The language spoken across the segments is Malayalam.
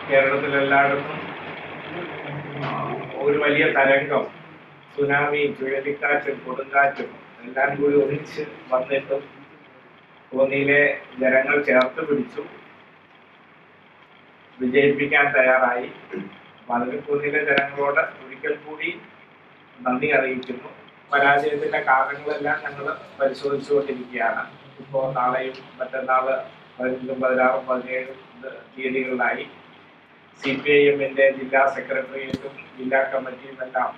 കേരളത്തിലെല്ലായിടത്തും ഒരു വലിയ തരംഗം, സുനാമി, ചുഴലിക്കാറ്റും കൊടുങ്കാറ്റും എല്ലാം കൂടി ഒന്നിച്ച് വന്നിട്ടും കോന്നിയിലെ ജനങ്ങൾ ചേർത്ത് പിടിച്ചു, വിജയിപ്പിക്കാൻ തയ്യാറായി. അതിന് കോന്നിയിലെ ജനങ്ങളോട് ഒരിക്കൽ കൂടി നന്ദി അറിയിക്കുന്നു. പരാജയത്തിന്റെ കാരണങ്ങളെല്ലാം ഞങ്ങൾ പരിശോധിച്ചുകൊണ്ടിരിക്കുകയാണ്. ഇപ്പോൾ നാളെയും മറ്റന്നാള് 15, 16, 17 തീയതികളിലായി CPIM-ന്റെ ജില്ലാ സെക്രട്ടേറിയറ്റും ജില്ലാ കമ്മിറ്റിയും എല്ലാം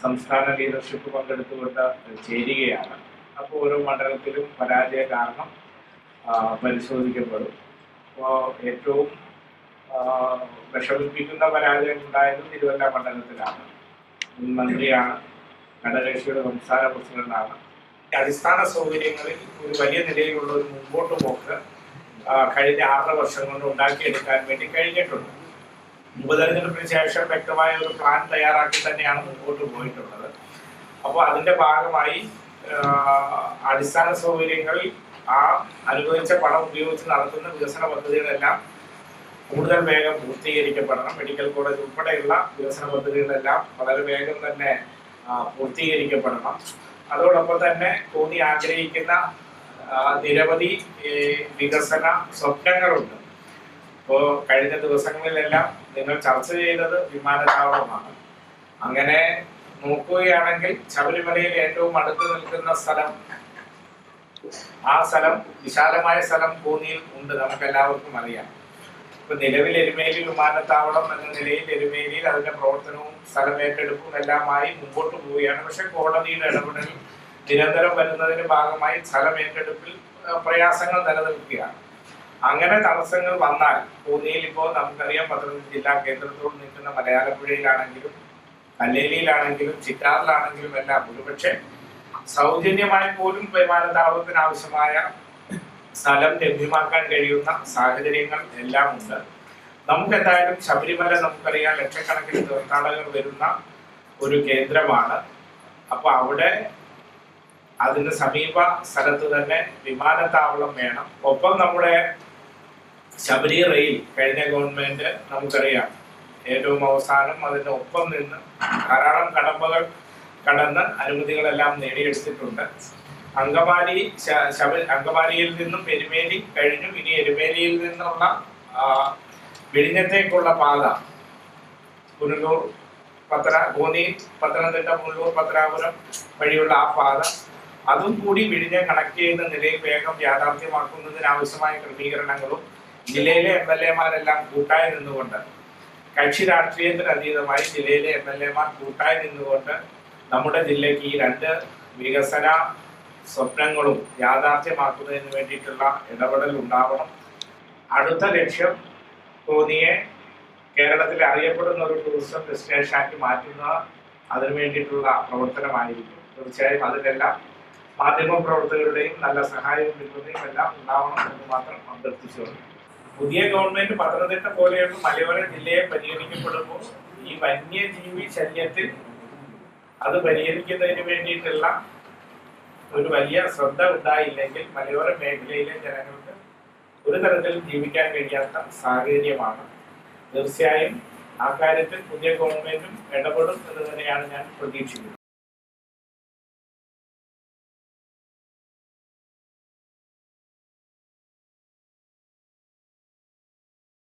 സംസ്ഥാന ലീഡർഷിപ്പ് പങ്കെടുത്തുകൊണ്ട് ചേരുകയാണ്. അപ്പോൾ ഓരോ മണ്ഡലത്തിലും പരാജയ കാരണം പരിശോധിക്കപ്പെടും. അപ്പോൾ ഏറ്റവും വിഷമിപ്പിക്കുന്ന പരാജയം ഉണ്ടായത് തിരുവല്ല മണ്ഡലത്തിലാണ്. മുൻ മന്ത്രിയാണ്, ഘടകകക്ഷിയുടെ സംസ്ഥാന പ്രസിഡന്റാണ്. അടിസ്ഥാന സൗകര്യങ്ങളിൽ ഒരു വലിയ നിലയിലുള്ള ഒരു മുമ്പോട്ട് പോക്ക് കഴിഞ്ഞ 6 വർഷം കൊണ്ട് ഉണ്ടാക്കിയെടുക്കാൻ വേണ്ടി കഴിഞ്ഞിട്ടുണ്ട്. ഉപതെരഞ്ഞെടുപ്പിന് ശേഷം വ്യക്തമായ ഒരു പ്ലാൻ തയ്യാറാക്കി തന്നെയാണ് മുമ്പോട്ട് പോയിട്ടുള്ളത്. അപ്പോൾ അതിന്റെ ഭാഗമായി അടിസ്ഥാന സൗകര്യങ്ങളിൽ അനുവദിച്ച പണം ഉപയോഗിച്ച് നടത്തുന്ന വികസന പദ്ധതികളെല്ലാം കൂടുതൽ വേഗം പൂർത്തീകരിക്കപ്പെടണം. മെഡിക്കൽ കോളേജ് ഉൾപ്പെടെയുള്ള വികസന പദ്ധതികളെല്ലാം വളരെ വേഗം തന്നെ പൂർത്തീകരിക്കപ്പെടണം. അതോടൊപ്പം തന്നെ കോന്നി ആഗ്രഹിക്കുന്ന നിരവധി വികസന സ്വപ്നങ്ങളുണ്ട്. ഇപ്പോൾ കഴിഞ്ഞ ദിവസങ്ങളിലെല്ലാം നിങ്ങൾ ചർച്ച ചെയ്തത് വിമാനത്താവളമാണ്. അങ്ങനെ നോക്കുകയാണെങ്കിൽ ശബരിമലയിൽ ഏറ്റവും അടുത്ത് നിൽക്കുന്ന സ്ഥലം, ആ സ്ഥലം, വിശാലമായ സ്ഥലം കോന്നിയിൽ ഉണ്ട്, നമുക്ക് എല്ലാവർക്കും അറിയാം. ഇപ്പൊ നിലവിൽ എരുമേലി വിമാനത്താവളം എന്ന നിലയിൽ എരുമേലിയിൽ അതിന്റെ പ്രവർത്തനവും സ്ഥലമേറ്റെടുപ്പും എല്ലാമായി മുമ്പോട്ട് പോവുകയാണ്. പക്ഷെ കോടതിയുടെ ഇടപെടൽ നിരന്തരം വരുന്നതിന്റെ ഭാഗമായി സ്ഥലമേറ്റെടുപ്പിൽ പ്രയാസങ്ങൾ നിലനിൽക്കുകയാണ്. അങ്ങനെ തടസ്സങ്ങൾ വന്നാൽ കോന്നിയിൽ ഇപ്പോൾ നമുക്കറിയാം, പത്തനംതിട്ട ജില്ലാ കേന്ദ്രത്തോട് നിൽക്കുന്ന മലയാളപ്പുഴയിലാണെങ്കിലും കല്ലേലിയിലാണെങ്കിലും ചിറ്റാറിലാണെങ്കിലും എല്ലാം ഒരുപക്ഷെ സൗജന്യമായി പോലും വിമാനത്താവളത്തിന് ആവശ്യമായ സ്ഥലം ലഭ്യമാക്കാൻ കഴിയുന്ന സാഹചര്യങ്ങൾ എല്ലാം ഉണ്ട്. നമുക്ക് എന്തായാലും ശബരിമല നമുക്കറിയാം ലക്ഷക്കണക്കിന് തീർത്ഥാടകർ വരുന്ന ഒരു കേന്ദ്രമാണ്. അപ്പൊ അവിടെ അതിന് സമീപ സ്ഥലത്ത് തന്നെ വിമാനത്താവളം വേണം. ഒപ്പം നമ്മുടെ ശബരി റെയിൽ കഴിഞ്ഞ ഗവൺമെന്റ് നമുക്കറിയാം ഏറ്റവും അവസാനം അതിന്റെ ഒപ്പം നിന്ന് ധാരാളം കടമ്പകൾ കടന്ന് അനുമതികളെല്ലാം നേടിയെടുത്തിട്ടുണ്ട്. അങ്കമാലിയിൽ നിന്നും എരുമേലി കഴിഞ്ഞു. ഇനി എരുമേലിയിൽ നിന്നുള്ള വിഴിഞ്ഞത്തേക്കുള്ള പാത പുനലൂർ കോന്നി പത്തനംതിട്ട മുല്ലൂർ പത്തനാപുരം വഴിയുള്ള ആ പാത, അതും കൂടി വിഴിഞ്ഞ കണക്ട് ചെയ്യുന്ന നിലയിൽ വേഗം യാഥാർത്ഥ്യമാക്കുന്നതിനാവശ്യമായ ക്രമീകരണങ്ങളും ജില്ലയിലെ MLA-മാരെല്ലാം കൂട്ടായി നിന്നുകൊണ്ട്, കക്ഷി രാഷ്ട്രീയത്തിന് അതീതമായി ജില്ലയിലെ MLA-മാർ കൂട്ടായി നിന്നുകൊണ്ട് നമ്മുടെ ജില്ലയ്ക്ക് ഈ 2 വികസന സ്വപ്നങ്ങളും യാഥാർത്ഥ്യമാക്കുന്നതിന് വേണ്ടിയിട്ടുള്ള ഇടപെടൽ ഉണ്ടാവണം. അടുത്ത ലക്ഷ്യം കോന്നിയെ കേരളത്തിൽ അറിയപ്പെടുന്ന ഒരു ടൂറിസം ഡെസ്റ്റിനേഷനാക്കി മാറ്റുന്ന, അതിനു വേണ്ടിയിട്ടുള്ള പ്രവർത്തനമായിരിക്കും. തീർച്ചയായും അതിലെല്ലാം മാധ്യമ പ്രവർത്തകരുടെയും നല്ല സഹായവും പിന്തുണയും എല്ലാം ഉണ്ടാവണം എന്ന് മാത്രം അഭ്യർത്ഥിച്ചുകൊണ്ട്, പുതിയ ഗവൺമെന്റ് പത്തനംതിട്ട പോലെയുള്ള മലയോര ജില്ലയെ പരിഗണിക്കപ്പെടുമ്പോൾ ഈ വന്യജീവി ശല്യത്തിൽ അത് പരിഹരിക്കുന്നതിന് വേണ്ടിയിട്ടുള്ള ഒരു വലിയ ശ്രദ്ധ ഉണ്ടായില്ലെങ്കിൽ മലയോര മേഖലയിലെ ജനങ്ങൾക്ക് ഒരു തരത്തിലും ജീവിക്കാൻ കഴിയാത്ത സാഹചര്യമാണ്. തീർച്ചയായും ആ കാര്യത്തിൽ പുതിയ ഗവൺമെന്റും ഇടപെടും എന്ന് തന്നെയാണ് ഞാൻ പ്രതീക്ഷിക്കുന്നത്.